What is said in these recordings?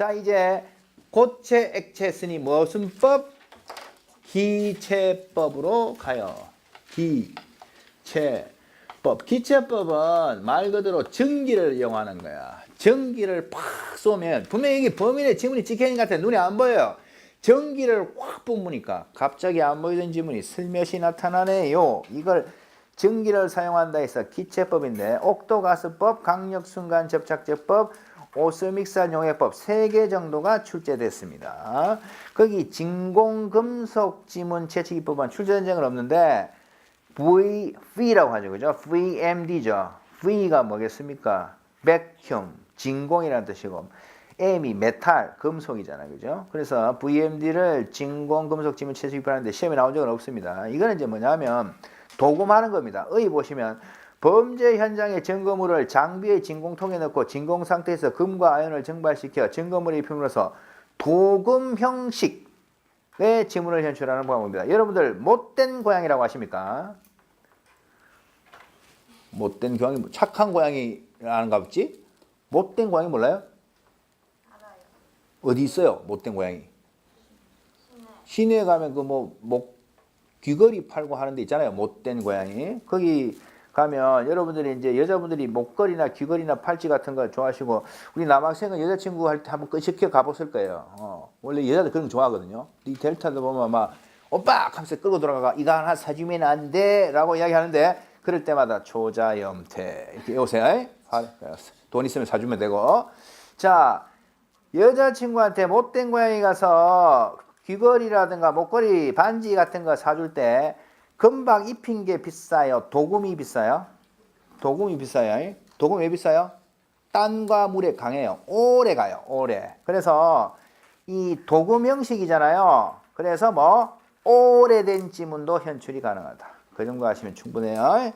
자, 이제 고체, 액체 했으니 무슨 법? 기체법으로 가요. 기체법. 기체법은 말 그대로 전기를 이용하는 거야. 전기를 팍 쏘면 분명히 이게 범인의 지문이 찍혀 있는 것 같아. 눈에 안 보여요. 전기를 확 뿜으니까 갑자기 안 보이던 지문이 슬며시 나타나네요. 이걸 전기를 사용한다 해서 기체법인데 옥도가스법, 강력순간접착제법, 오스믹산 용해법 3개 정도가 출제됐습니다. 거기 진공금속 지문 채취기법은 출제된 적은 없는데 V라고 하죠. 그죠? VMD죠. V가 뭐겠습니까? 백큐ම්, 진공이라는 뜻이고 M이 메탈, 금속이잖아요. 그죠? 그래서 VMD를 진공금속 지문 채취기법 하는데 시험에 나온 적은 없습니다. 이거는 이제 뭐냐면 도금하는 겁니다. 여기 보시면 범죄 현장의 증거물을 장비의 진공통에 넣고 진공 상태에서 금과 아연을 증발시켜 증거물에 입힘으로써 도금 형식의 지문을 현출하는 방법입니다. 여러분들 못된 고양이라고 아십니까? 못된 고양이, 착한 고양이라는가 보지? 못된 고양이 몰라요? 알아요. 어디 있어요? 못된 고양이. 시내에 가면 귀걸이 팔고 하는 데 있잖아요. 못된 고양이. 거기 가면 여러분들이 이제 여자분들이 목걸이나 귀걸이나 팔찌 같은 거 좋아하시고 우리 남학생은 여자친구 할 때 한번 끄시켜 가봤을 거예요. 원래 여자들 그런 거 좋아하거든요. 이 델타도 보면 막 오빠 하면서 끌고 돌아가가 이거 하나 사주면 안 돼 라고 이야기하는데 그럴 때마다 조자염태 이렇게 외우세요. 돈 있으면 사주면 되고. 자, 여자친구한테 못된 고양이 가서 귀걸이라든가 목걸이 반지 같은 거 사줄 때 금박 입힌 게 비싸요? 도금이 비싸요? 도금이 비싸요. 도금 왜 비싸요? 땀과 물에 강해요. 오래 가요. 오래. 그래서 이 도금 형식이잖아요. 그래서 오래된 지문도 현출이 가능하다. 그 정도 하시면 충분해요.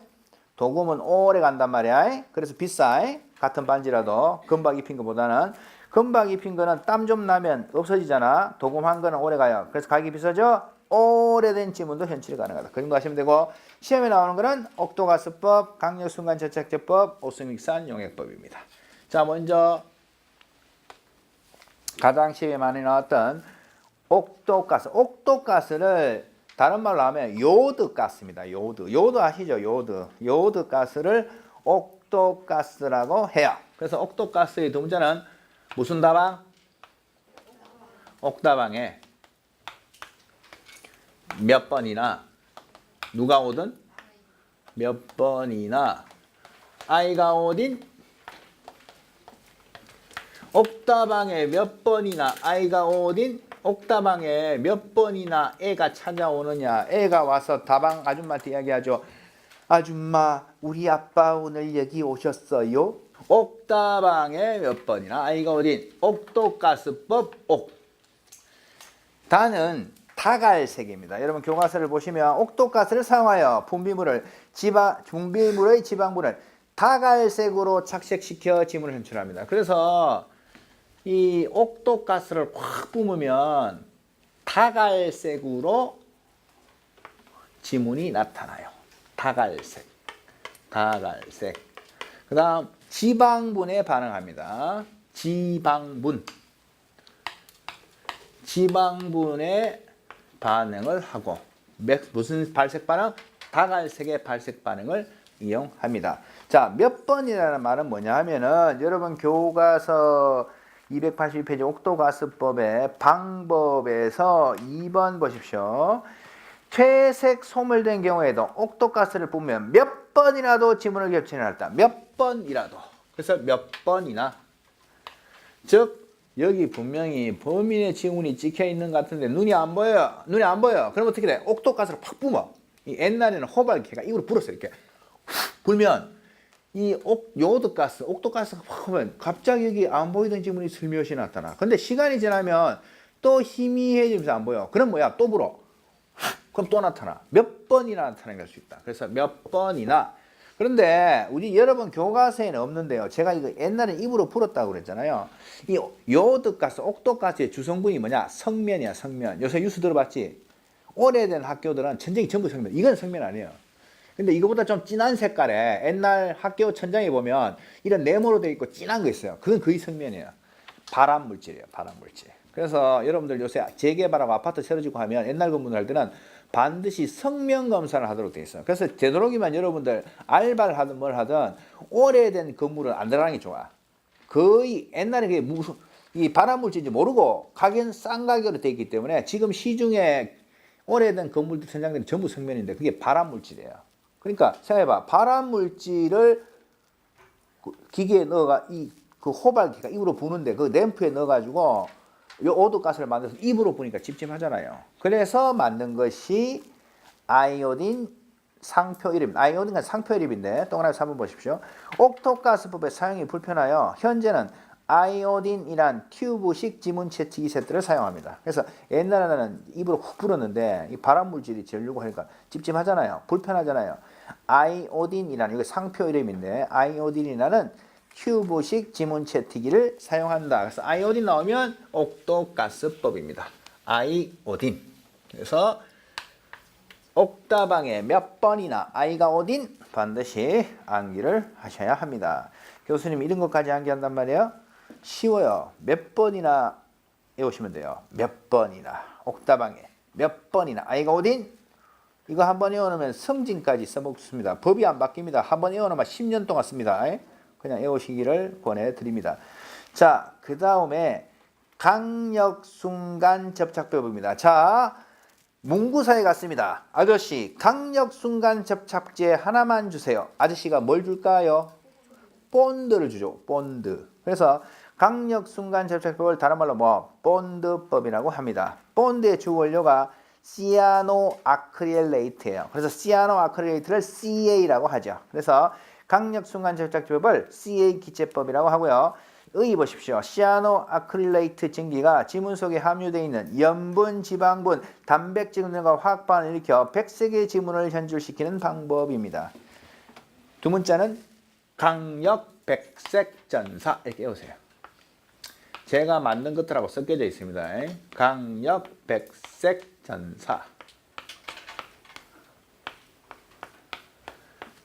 도금은 오래 간단 말이야. 그래서 비싸. 같은 반지라도 금박 입힌 것보다는. 금박 입힌 거는 땀 좀 나면 없어지잖아. 도금한 거는 오래 가요. 그래서 가격이 비싸죠? 오래된 지문도 현출이 가능하다. 그 정도 하시면 되고 시험에 나오는 거는 옥도가스법, 강력순간접착제법, 오스믹산 용해법입니다. 자, 먼저 가장 시험에 많이 나왔던 옥도가스. 옥도가스를 다른 말로 하면 요드가스입니다. 요드 아시죠? 요드 가스를 옥도가스라고 해요. 그래서 옥도가스의 동자는 무슨 다방? 옥다방에 몇 번이나 누가 오든 몇 번이나 아이가 오든 옥다방에 몇 번이나 아이가 오든 옥다방에 몇 번이나 애가 찾아오느냐. 애가 와서 다방 아줌마한테 이야기하죠. 아줌마 우리 아빠 오늘 여기 오셨어요? 옥다방에 몇 번이나 아이가 오든 옥도가스법 옥. 다는 다갈색입니다. 여러분 교과서를 보시면 옥도가스를 사용하여 분비물의 지방분을 다갈색으로 착색시켜 지문을 현출합니다. 그래서 이 옥도가스를 확 뿜으면 다갈색으로 지문이 나타나요. 다갈색. 그 다음 지방분에 반응합니다. 지방분에 반응을 하고 무슨 발색 반응? 다갈색의 발색 반응을 이용합니다. 자, 몇 번이라는 말은 뭐냐 하면은 여러분 교과서 282페이지 옥도가스법의 방법에서 2번 보십시오. 퇴색 소멸된 경우에도 옥도가스를 뿜으면 몇 번이라도 지문을 겹치는 할다. 몇 번이라도. 그래서 몇 번이나. 즉 여기 분명히 범인의 지문이 찍혀 있는 것 같은데 눈이 안 보여요. 그럼 어떻게 돼? 옥도가스를 팍 뿜어. 옛날에는 호발기가 입으로 불었어요. 이렇게 불면 이 요드가스, 옥도가스가 확 오면 갑자기 여기 안 보이던 지문이 슬며시 나타나. 근데 시간이 지나면 또 희미해지면서 안 보여. 그럼 뭐야? 또 불어. 그럼 또 나타나. 몇 번이나 나타나게 할 수 있다. 그래서 몇 번이나. 그런데 우리 여러분 교과서에는 없는데요. 제가 이거 옛날에 입으로 불었다고 그랬잖아요. 이 요드가스, 옥도가스의 주성분이 뭐냐? 성면이야, 성면. 요새 뉴스 들어봤지? 오래된 학교들은 천장이 전부 성면. 이건 성면 아니에요. 근데 이거보다 좀 진한 색깔의 옛날 학교 천장에 보면 이런 네모로 되어 있고 진한 거 있어요. 그건 거의 성면이에요. 발암물질이에요. 발암물질. 그래서 여러분들 요새 재개발하고 아파트 새로 짓고 하면 옛날 건물을 할 때는 반드시 성명 검사를 하도록 돼 있어요. 그래서 되도록이면 여러분들 알바를 하든 뭘 하든 오래된 건물은 안 들어가는 게 좋아. 거의 옛날에 그게 무슨 이 발암물질인지 모르고 가격은 싼 가격으로 돼 있기 때문에 지금 시중에 오래된 건물들 천장들이 전부 성면인데 그게 발암물질이에요. 그러니까 생각해봐. 발암물질을 기계에 넣어가 그 호발기가 입으로 부는데 그 램프에 넣어가지고 요 오도가스를 만들어서 입으로 부니까 찝찝하잖아요. 그래서 만든 것이 아이오딘 상표일입니다. 아이오딘은 상표일입인데 동그라미 3번 보십시오. 옥토가스법의 사용이 불편하여 현재는 아이오딘이란 튜브식 지문 채취기 세트를 사용합니다. 그래서 옛날에는 입으로 훅 불었는데 이 발암물질이 전류고 하니까 찝찝하잖아요. 불편하잖아요. 아이오딘이라는 이게 상표 이름인데 아이오딘이라는 튜브식 지문 채취기를 사용한다. 그래서 아이오딘 나오면 옥토가스법입니다. 아이오딘. 그래서 옥다방에 몇 번이나 아이가 오딘 반드시 암기를 하셔야 합니다. 교수님 이런 것까지 암기한단 말이에요. 쉬워요. 몇 번이나 외우시면 돼요. 몇 번이나 옥다방에 몇 번이나 아이가 오딘 이거 한 번 외워놓으면 성진까지 써먹습니다. 법이 안 바뀝니다. 한 번 외워놓으면 10년 동안 씁니다. 그냥 외우시기를 권해드립니다. 자, 그 다음에 강력순간접착법입니다. 자, 문구사에 갔습니다. 아저씨, 강력순간접착제 하나만 주세요. 아저씨가 뭘 줄까요? 본드를 주죠. 본드. 그래서 강력순간접착법을 다른 말로 본드법이라고 합니다. 본드의 주원료가 시아노아크릴레이트예요. 그래서 시아노아크릴레이트를 CA라고 하죠. 그래서 강력순간접착제법을 CA 기체법이라고 하고요. 의의 보십시오. 시아노아크릴레이트 증기가 지문 속에 함유되어 있는 염분, 지방분, 단백질 등과 화학 반응을 일으켜 백색의 지문을 현출시키는 방법입니다. 두 문자는 강력 백색 전사 이렇게 외우세요. 제가 만든 것들하고 섞여져 있습니다. 강력 백색 전사.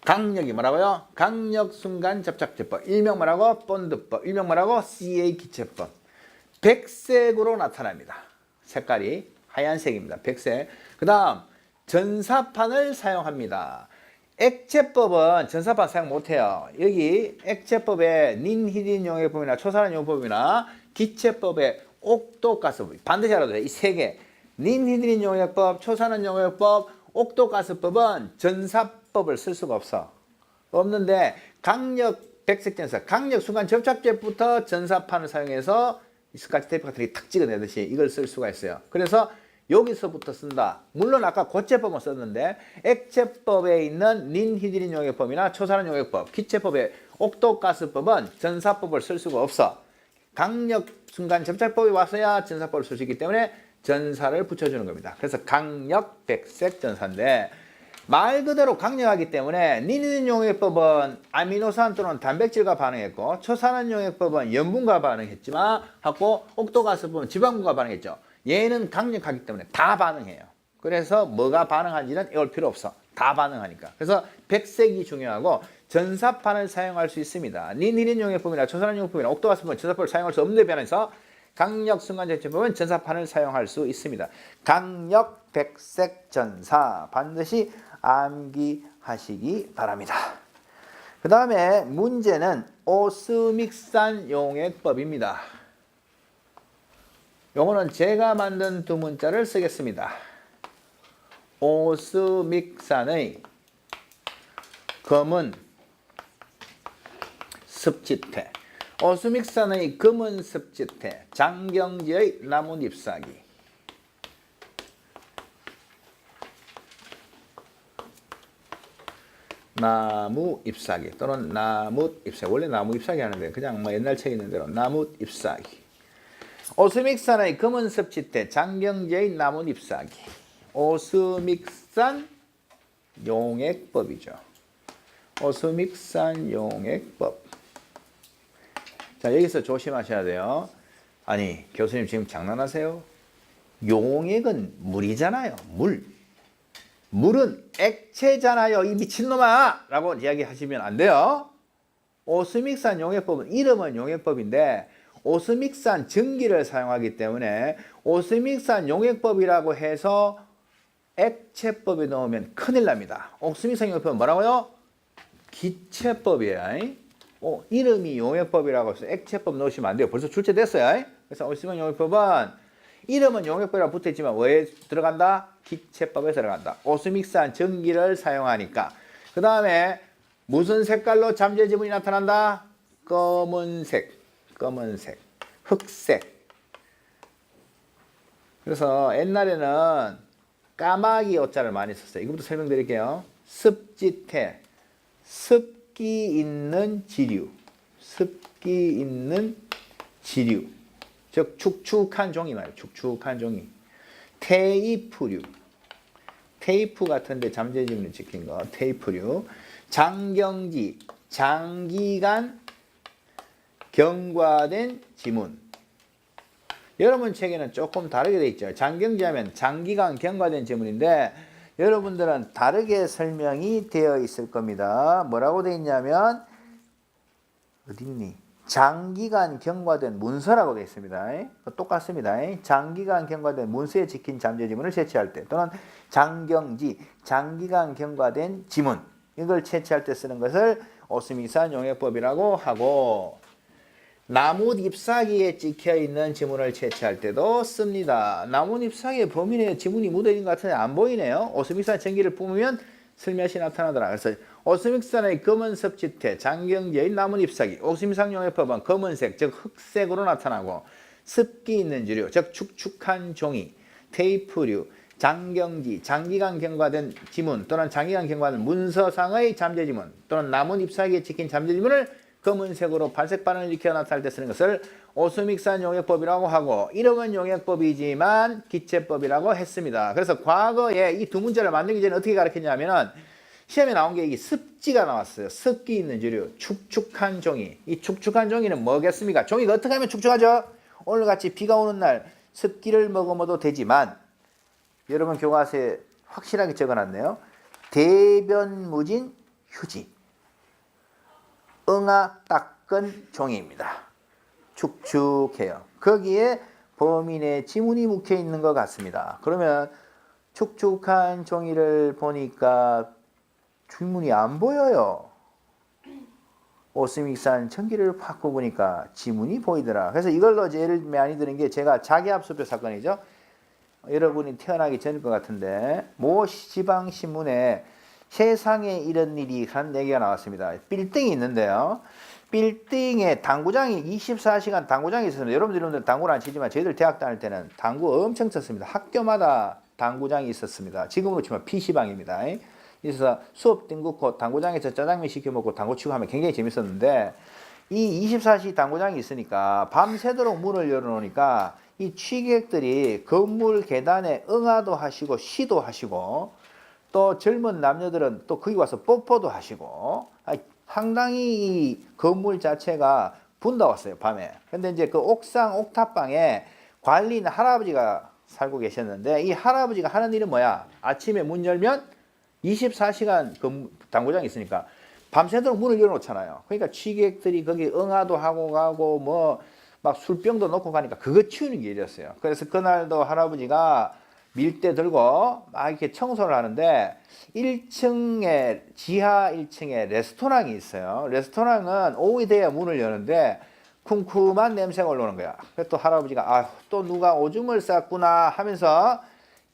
강력이 뭐라고요? 강력순간접착제법. 일명 뭐라고? 본드법. 일명 뭐라고? CA 기체법. 백색으로 나타납니다. 색깔이 하얀색입니다. 백색. 그 다음 전사판을 사용합니다. 액체법은 전사판 사용 못해요. 여기 액체법에 닌히딘 용해법이나 초산화 용해법이나 기체법에 옥토가스법 반드시 알아둬야 돼. 이 세 개. 닌히딘 용해법, 초산화 용해법, 옥토가스법은 전사법을 쓸 수가 없어. 없는데 강력 백색 전사, 강력 순간 접착제부터 전사판을 사용해서 스카치 테이프 같은 게 탁 찍어내듯이 이걸 쓸 수가 있어요. 그래서 여기서부터 쓴다. 물론 아까 고체법은 썼는데 액체법에 있는 닌히드린 용해법이나 초산화 용해법, 기체법의 옥토가스법은 전사법을 쓸 수가 없어. 강력 순간 접착법이 와서야 전사법을 쓸 수 있기 때문에 전사를 붙여주는 겁니다. 그래서 강력 백색 전사인데 말 그대로 강력하기 때문에 닌히드린 용해법은 아미노산 또는 단백질과 반응했고 초산화 용해법은 염분과 반응했지만 하고 옥토가스법은 지방분과 반응했죠. 얘는 강력하기 때문에 다 반응해요. 그래서 뭐가 반응하는지는 외울 필요 없어. 다 반응하니까. 그래서 백색이 중요하고 전사판을 사용할 수 있습니다. 닌히드린 용해법이나 초산화 용해법이나 옥토가스법은 전사판을 사용할 수 없는 데 반해서 강력 순간접착법은 전사판을 사용할 수 있습니다. 강력 백색 전사 반드시 암기하시기 바랍니다. 그 다음에 문제는 오스믹산 용해법입니다. 요거는 제가 만든 두 문자를 쓰겠습니다. 오스믹산의 검은 습지태. 오스믹산의 검은 습지태. 장경지의 나뭇 잎사귀. 나무 잎사귀 또는 나뭇 잎사귀. 원래 나무 잎사귀 하는데 그냥 뭐 옛날 책에 있는 대로 나뭇 잎사귀. 오스믹산의 검은 습지태, 장경지의 나뭇 잎사귀. 오스믹산 용해법이죠. 오스믹산 용해법. 자, 여기서 조심하셔야 돼요. 아니, 교수님 지금 장난하세요? 용액은 물이잖아요. 물. 물은 액체잖아요. 이 미친놈아! 라고 이야기하시면 안 돼요. 오스믹산 용해법은 이름은 용해법인데 오스믹산 전기를 사용하기 때문에 오스믹산 용액법이라고 해서 액체법에 넣으면 큰일 납니다. 오스믹산 용액법은 뭐라고요? 기체법이에요. 이름이 용액법이라고 해서 액체법 넣으시면 안 돼요. 벌써 출제됐어요. 그래서 오스믹산 용액법은 이름은 용액법이라고 붙어있지만 왜 들어간다? 기체법에 들어간다. 오스믹산 전기를 사용하니까. 그 다음에 무슨 색깔로 잠재 지문이 나타난다? 검은색, 흑색. 그래서 옛날에는 까마귀 옷자를 많이 썼어요. 이것부터 설명드릴게요. 습지태, 습기 있는 지류, 즉 축축한 종이 말이에요. 축축한 종이. 테이프류, 테이프 같은데 잠재 지문을 찍힌 거, 테이프류. 장경지, 장기간 경과된 지문. 여러분 책에는 조금 다르게 되어 있죠. 장경지 하면 장기간 경과된 지문인데 여러분들은 다르게 설명이 되어 있을 겁니다. 뭐라고 되어 있냐면 어디 있니? 장기간 경과된 문서라고 되어 있습니다. 똑같습니다. 장기간 경과된 문서에 찍힌 잠재 지문을 채취할 때 또는 장경지, 장기간 경과된 지문 이걸 채취할 때 쓰는 것을 오스믹산 용액법이라고 하고 나뭇 잎사귀에 찍혀있는 지문을 채취할 때도 씁니다. 나뭇 잎사귀에 범인의 지문이 묻어있는 것 같은데 안 보이네요. 오스믹산 전기를 뿜으면 슬며시 나타나더라. 그래서 오스믹산의 검은 섭지태, 장경지의 나뭇 잎사귀, 오스믹산 용액법은 검은색, 즉 흑색으로 나타나고 습기 있는 주류, 즉 축축한 종이, 테이프류, 장경지, 장기간 경과된 지문 또는 장기간 경과된 문서상의 잠재 지문 또는 나뭇 잎사귀에 찍힌 잠재 지문을 검은색으로 발색 반응을 일으켜 나타날 때 쓰는 것을 오스믹산 용액법이라고 하고 이름은 용액법이지만 기체법이라고 했습니다. 그래서 과거에 이 두 문제를 만들기 전에 어떻게 가르쳤냐면 시험에 나온 게 이 습지가 나왔어요. 습기 있는 주류, 축축한 종이. 이 축축한 종이는 뭐겠습니까? 종이가 어떻게 하면 축축하죠? 오늘같이 비가 오는 날 습기를 머금어도 되지만 여러분 교과서에 확실하게 적어놨네요. 대변무진 휴지. 응아 닦은 종이입니다. 축축해요. 거기에 범인의 지문이 묵혀 있는 것 같습니다. 그러면 축축한 종이를 보니까 지문이 안 보여요. 오스믹산 전기를 바꿔보니까 지문이 보이더라. 그래서 이걸로 제일 많이 드는 게 제가 자기압수표 사건이죠. 여러분이 태어나기 전일 것 같은데 모 지방신문에 세상에 이런 일이 한 얘기가 나왔습니다. 빌딩이 있는데요. 빌딩에 당구장이 24시간 당구장이 있었는데 여러분들 당구를 안 치지만 저희들 대학 다닐 때는 당구 엄청 쳤습니다. 학교마다 당구장이 있었습니다. 지금으로 치면 PC방입니다. 그래서 수업 띵긋고 당구장에서 짜장면 시켜 먹고 당구 치고 하면 굉장히 재밌었는데 이 24시 당구장이 있으니까 밤새도록 문을 열어놓으니까 이 취객들이 건물 계단에 응아도 하시고 시도 하시고 또 젊은 남녀들은 또 거기 와서 뽀뽀도 하시고 상당히 이 건물 자체가 분다웠어요 밤에. 근데 이제 그 옥상 옥탑방에 관리인 할아버지가 살고 계셨는데 이 할아버지가 하는 일은 뭐야? 아침에 문 열면 24시간 당구장이 있으니까 밤새도록 문을 열어놓잖아요. 그러니까 취객들이 거기 응아도 하고 가고 뭐 막 술병도 놓고 가니까 그거 치우는 게 일이었어요. 그래서 그날도 할아버지가 밀대 들고 막 이렇게 청소를 하는데 1층에 지하 1층에 레스토랑이 있어요. 레스토랑은 오후에 돼야 문을 여는데 쿰쿰한 냄새가 올라오는 거야. 그래서 또 할아버지가 아, 또 누가 오줌을 쌌구나 하면서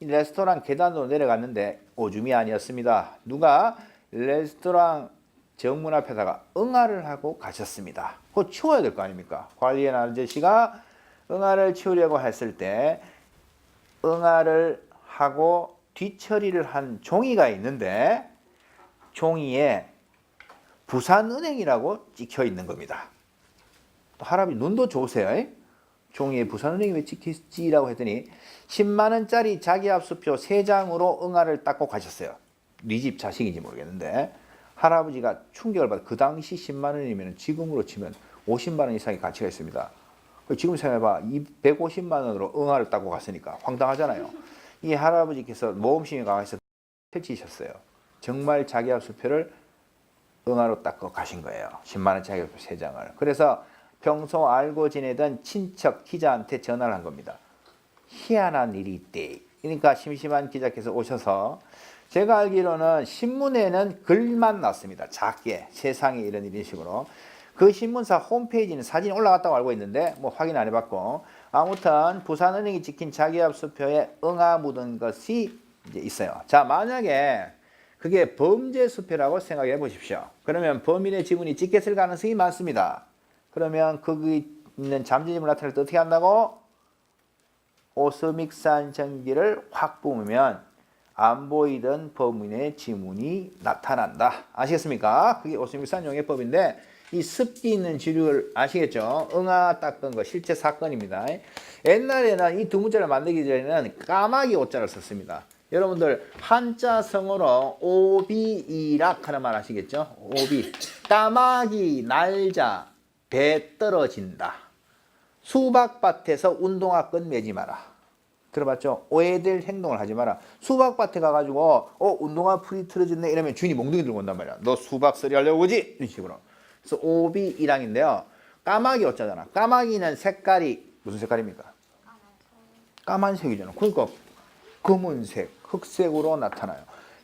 이 레스토랑 계단으로 내려갔는데 오줌이 아니었습니다. 누가 레스토랑 정문 앞에다가 응아를 하고 가셨습니다. 그거 치워야 될 거 아닙니까? 관리인 아저씨가 응아를 치우려고 했을 때 응아를 하고 뒤처리를 한 종이가 있는데 종이에 부산은행이라고 찍혀 있는 겁니다. 또 할아버지 눈도 좋으세요. 종이에 부산은행이 왜 찍혔지라고 했더니 10만 원짜리 자기압수표 3장으로 응아를 닦고 가셨어요. 네 집 자식인지 모르겠는데 할아버지가 충격을 받아. 그 당시 10만 원이면 지금으로 치면 50만 원 이상의 가치가 있습니다. 지금 생각해봐. 150만 원으로 응아를 닦고 갔으니까 황당하잖아요. 이 할아버지께서 모험심이 강해서 펼치셨어요. 정말 자기압수표를 응아로 닦고 가신 거예요. 10만 원 자기압수표 3장을. 그래서 평소 알고 지내던 친척 기자한테 전화를 한 겁니다. 희한한 일이 있대. 그러니까 심심한 기자께서 오셔서 제가 알기로는 신문에는 글만 났습니다. 작게 세상에 이런 이런 식으로. 그 신문사 홈페이지는 사진이 올라갔다고 알고 있는데 뭐 확인 안 해봤고 아무튼 부산은행이 찍힌 자기압 수표에 응아 묻은 것이 이제 있어요. 자, 만약에 그게 범죄 수표라고 생각해 보십시오. 그러면 범인의 지문이 찍혔을 가능성이 많습니다. 그러면 거기 있는 잠재지문 나타낼 때 어떻게 한다고? 오스믹산 전기를 확 뿜으면 안 보이던 범인의 지문이 나타난다. 아시겠습니까? 그게 오스믹산 용해법인데 이 습기 있는 지류를 아시겠죠? 응아 닦은 거 실제 사건입니다. 옛날에는 이 두 문자를 만들기 전에는 까마귀 오자를 썼습니다. 여러분들 한자성어로 오비이락 하는 말 아시겠죠? 오비. 까마귀 날자 배 떨어진다. 수박밭에서 운동화끈 매지 마라. 들어봤죠? 오해될 행동을 하지 마라. 수박밭에 가가지고 운동화 풀이 틀어졌네 이러면 주인이 몽둥이 들고 온단 말이야. 너 수박 쓰리 하려고 오지? 이런 식으로. 그래서 오비이랑인데요. 까마귀 어쩌잖아. 까마귀는 색깔이 무슨 색깔입니까? 까만색이잖아. 그러니까 검은색, 흑색으로 나타나요.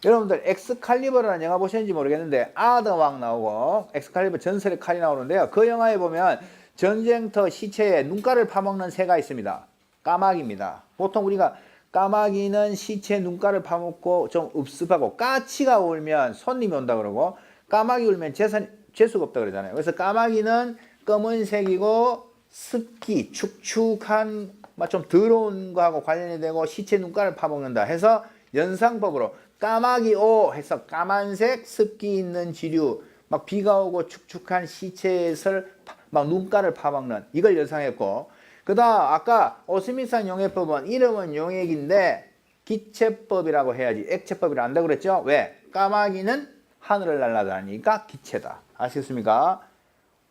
여러분들 엑스칼리버라는 영화 보셨는지 모르겠는데 아더왕 나오고 엑스칼리버 전설의 칼이 나오는데요. 그 영화에 보면 전쟁터 시체에 눈가를 파먹는 새가 있습니다. 까마귀입니다. 보통 우리가 까마귀는 시체 눈가를 파먹고 좀 읍습하고 까치가 울면 손님이 온다 그러고 까마귀 울면 재수가 없다 그러잖아요. 그래서 까마귀는 검은색이고 습기, 축축한 좀 더러운 거하고 관련이 되고 시체 눈가를 파먹는다 해서 연상법으로 까마귀오 해서 까만색 습기 있는 지류 막 비가 오고 축축한 시체를 막 눈가를 파먹는 이걸 연상했고 그 다음 아까 오스믹산 용해법은 이름은 용액인데 기체법이라고 해야지 액체법이라 한다고 그랬죠? 왜? 까마귀는 하늘을 날아다니니까 기체다. 아시겠습니까?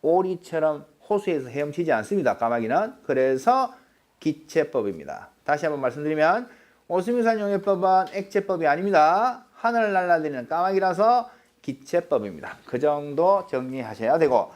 오리처럼 호수에서 헤엄치지 않습니다. 까마귀는. 그래서 기체법입니다. 다시 한번 말씀드리면 오스믹산 용해법은 액체법이 아닙니다. 하늘을 날아다니는 까마귀라서 기체법입니다. 그 정도 정리하셔야 되고